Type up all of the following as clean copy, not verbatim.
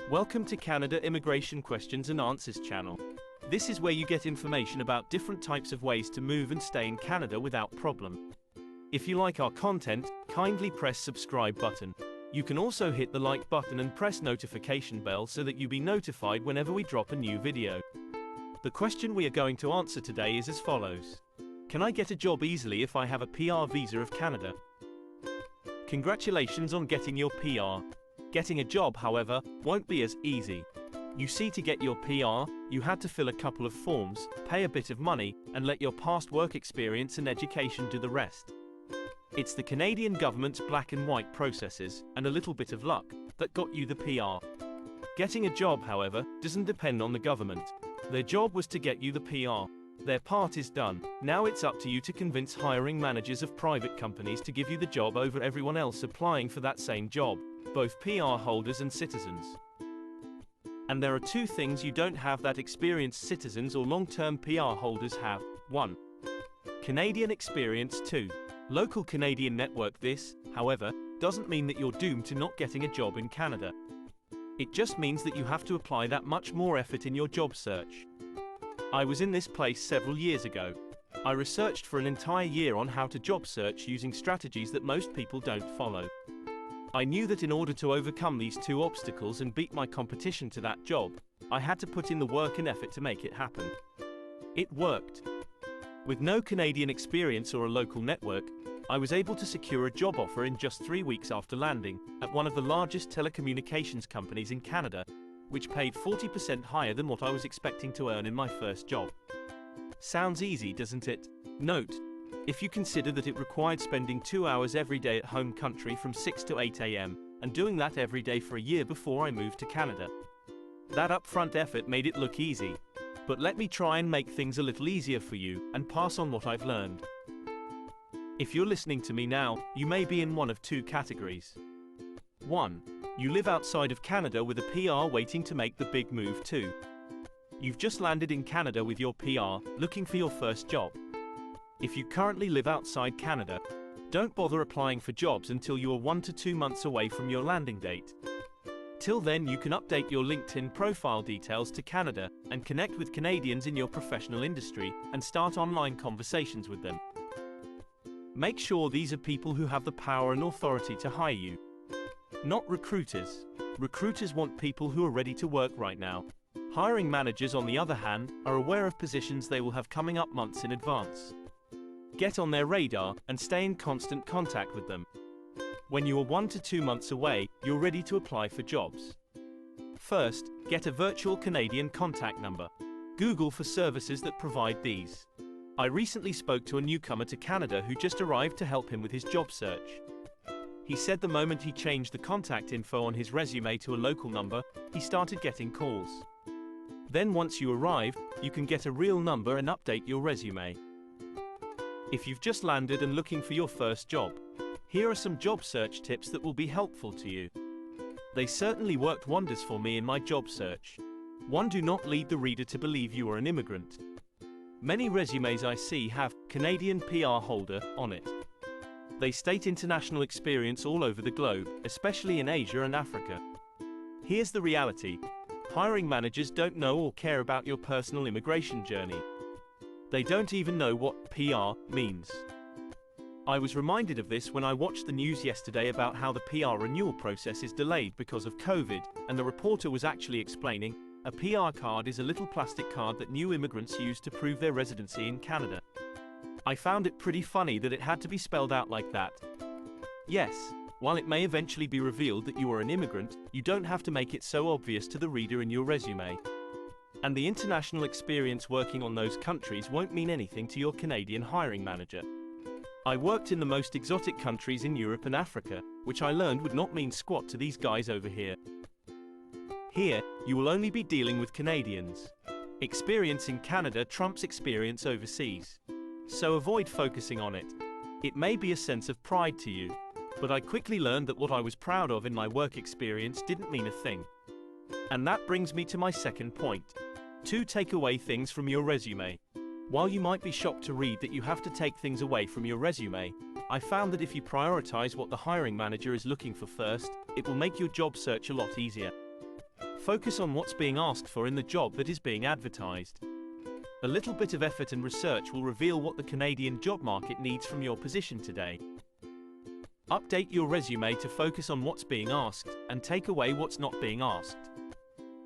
Welcome to Canada Immigration Questions and Answers channel. This is where you get information about different types of ways to move and stay in Canada without problem. If you like our content, kindly press subscribe button. You can also hit the like button and press notification bell so that you be notified whenever we drop a new video. The question we are going to answer today is as follows. Can I get a job easily if I have a PR visa of Canada? Congratulations on getting your PR. Getting a job, however, won't be as easy. You see, to get your PR, you had to fill a couple of forms, pay a bit of money, and let your past work experience and education do the rest. It's the Canadian government's black and white processes, and a little bit of luck, that got you the PR. Getting a job, however, doesn't depend on the government. Their job was to get you the PR. Their part is done. Now it's up to you to convince hiring managers of private companies to give you the job over everyone else applying for that same job, both PR holders and citizens. And there are two things you don't have that experienced citizens or long-term PR holders have. 1. Canadian experience. 2. Local Canadian network. This, however, doesn't mean that you're doomed to not getting a job in Canada. It just means that you have to apply that much more effort in your job search. I was in this place several years ago. I researched for an entire year on how to job search using strategies that most people don't follow. I knew that in order to overcome these two obstacles and beat my competition to that job, I had to put in the work and effort to make it happen. It worked. With no Canadian experience or a local network, I was able to secure a job offer in just 3 weeks after landing at one of the largest telecommunications companies in Canada, which paid 40% higher than what I was expecting to earn in my first job. Sounds easy, doesn't it? Note, if you consider that it required spending 2 hours every day at home country from 6 to 8 a.m., and doing that every day for a year before I moved to Canada. That upfront effort made it look easy. But let me try and make things a little easier for you, and pass on what I've learned. If you're listening to me now, you may be in one of two categories. 1. You live outside of Canada with a PR waiting to make the big move. 2. You've just landed in Canada with your PR, looking for your first job. If you currently live outside Canada, don't bother applying for jobs until you are 1 to 2 months away from your landing date. Till then, you can update your LinkedIn profile details to Canada and connect with Canadians in your professional industry and start online conversations with them. Make sure these are people who have the power and authority to hire you. Not recruiters. Recruiters want people who are ready to work right now. Hiring managers, on the other hand, are aware of positions they will have coming up months in advance. Get on their radar and stay in constant contact with them. When you are 1 to 2 months away, you're ready to apply for jobs. First, get a virtual Canadian contact number. Google for services that provide these. I recently spoke to a newcomer to Canada who just arrived to help him with his job search. He said the moment he changed the contact info on his resume to a local number, he started getting calls. Then once you arrive, you can get a real number and update your resume. If you've just landed and looking for your first job, here are some job search tips that will be helpful to you. They certainly worked wonders for me in my job search. 1. Do not lead the reader to believe you are an immigrant. Many resumes I see have Canadian PR holder on it. They state international experience all over the globe, especially in Asia and Africa. Here's the reality. Hiring managers don't know or care about your personal immigration journey. They don't even know what PR means. I was reminded of this when I watched the news yesterday about how the PR renewal process is delayed because of COVID, and the reporter was actually explaining, a PR card is a little plastic card that new immigrants use to prove their residency in Canada. I found it pretty funny that it had to be spelled out like that. Yes, while it may eventually be revealed that you are an immigrant, you don't have to make it so obvious to the reader in your resume. And the international experience working on those countries won't mean anything to your Canadian hiring manager. I worked in the most exotic countries in Europe and Africa, which I learned would not mean squat to these guys over here. Here, you will only be dealing with Canadians. Experience in Canada trumps experience overseas. So avoid focusing on it. It may be a sense of pride to you, but I quickly learned that what I was proud of in my work experience didn't mean a thing. And that brings me to my second point. 2. Take away things from your resume. While you might be shocked to read that you have to take things away from your resume, I found that if you prioritize what the hiring manager is looking for first, it will make your job search a lot easier. Focus on what's being asked for in the job that is being advertised. A little bit of effort and research will reveal what the Canadian job market needs from your position today. Update your resume to focus on what's being asked and take away what's not being asked.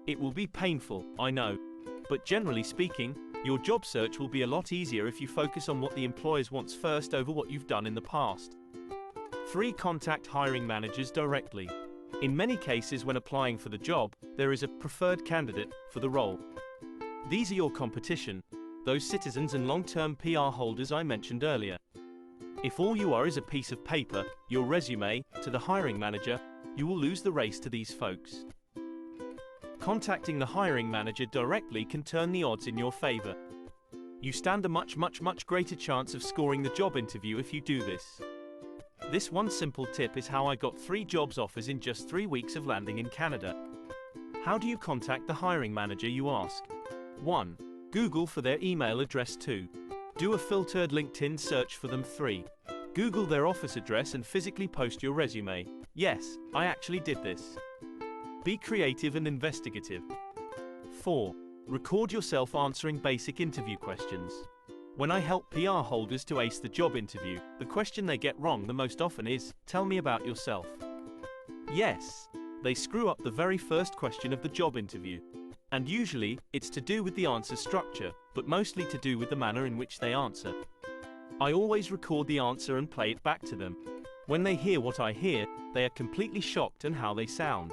It will be painful, I know, but generally speaking, your job search will be a lot easier if you focus on what the employers want first over what you've done in the past. 3. Contact hiring managers directly. In many cases when applying for the job, there is a preferred candidate for the role. These are your competition, those citizens and long-term PR holders I mentioned earlier. If all you are is a piece of paper, your resume, to the hiring manager, you will lose the race to these folks. Contacting the hiring manager directly can turn the odds in your favor. You stand a much greater chance of scoring the job interview if you do this. This one simple tip is how I got 3 jobs offers in just 3 weeks of landing in Canada. How do you contact the hiring manager, you ask? 1. Google for their email address. 2. Do a filtered LinkedIn search for them. 3. Google their office address and physically post your resume. Yes, I actually did this. Be creative and investigative. 4. Record yourself answering basic interview questions. When I help PR holders to ace the job interview, the question they get wrong the most often is, "Tell me about yourself." Yes, they screw up the very first question of the job interview. And usually, it's to do with the answer structure, but mostly to do with the manner in which they answer. I always record the answer and play it back to them. When they hear what I hear, they are completely shocked at how they sound.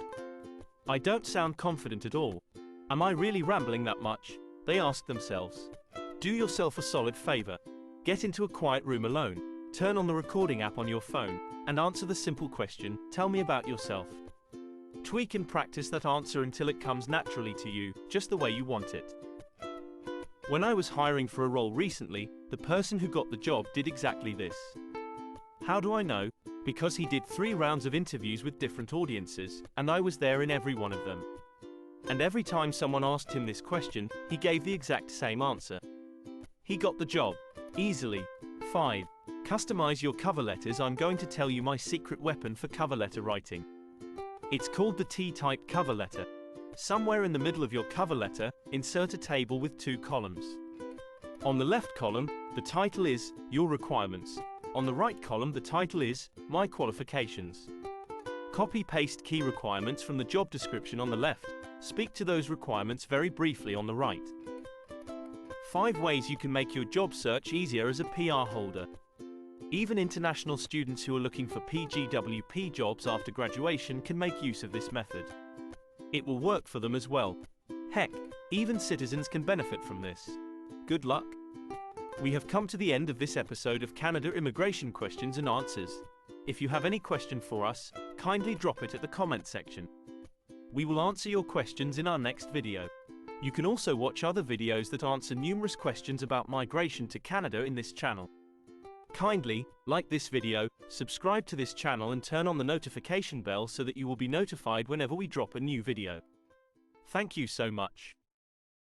I don't sound confident at all. Am I really rambling that much? They ask themselves. Do yourself a solid favor. Get into a quiet room alone, turn on the recording app on your phone, and answer the simple question, "Tell me about yourself." Tweak and practice that answer until it comes naturally to you, just the way you want it. When I was hiring for a role recently, the person who got the job did exactly this. How do I know? Because he did 3 rounds of interviews with different audiences, and I was there in every one of them. And every time someone asked him this question, he gave the exact same answer. He got the job. Easily. 5. Customize your cover letters. I'm going to tell you my secret weapon for cover letter writing. It's called the T-type cover letter. Somewhere in the middle of your cover letter, insert a table with 2 columns. On the left column, the title is Your Requirements. On the right column, the title is My Qualifications. Copy-paste key requirements from the job description on the left. Speak to those requirements very briefly on the right. 5 ways you can make your job search easier as a PR holder. Even international students who are looking for PGWP jobs after graduation can make use of this method. It will work for them as well. Heck, even citizens can benefit from this. Good luck! We have come to the end of this episode of Canada Immigration Questions and Answers. If you have any question for us, kindly drop it at the comment section. We will answer your questions in our next video. You can also watch other videos that answer numerous questions about migration to Canada in this channel. Kindly like this video, subscribe to this channel and turn on the notification bell so that you will be notified whenever we drop a new video. Thank you so much.